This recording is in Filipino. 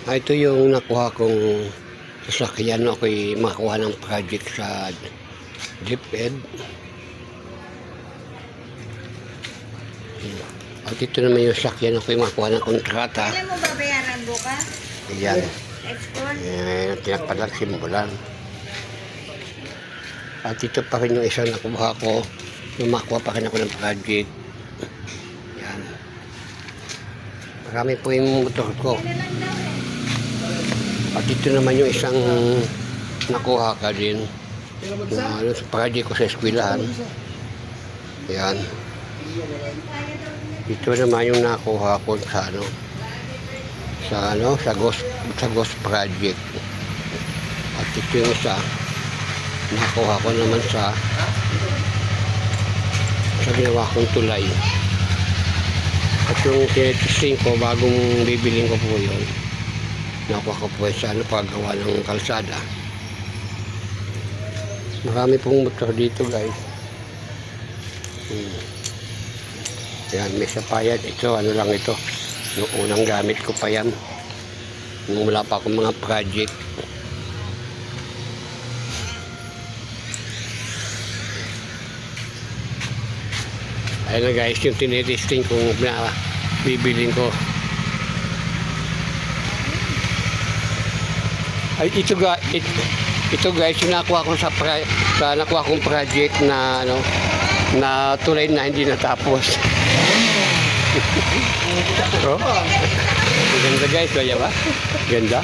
Ito yung nakuha kong sasakyan. Ako'y makakuha ng project sa DepEd. At ito naman yung sasakyan. Ako'y makakuha ng kontrata. Kailan mo babayaran bukas? Ayan. Export? Tinapalag simbolan. At ito pa rin yung isang nakuha ko. Yung makakuha pa rin ako ng project. Ayan. Marami po yung motor ko. At ito naman yung isang nakuha ka din na sa project ko sa eskwelahan. Ayan. Ito naman yung nakuha ko sa Ghost Project. At ito yung isa nakuha ko naman sa ginawa kong tulay. At yung tinitesting ko bagong bibiling ko po yun, nakuha ko po sa paggawa ng kalsada. Marami pong motor dito, guys. Yan, may sapayad. Ito, ano lang ito. Yung unang gamit ko pa yan. Nung wala pa akong mga project. Ayan na guys, yung tinitesting kung bibiling ko. Ay, ito guys, yung nakuha ko sa nakuha kong project na na tulay na hindi natapos. Oh. Ganda guys, kaya ba? Ganda.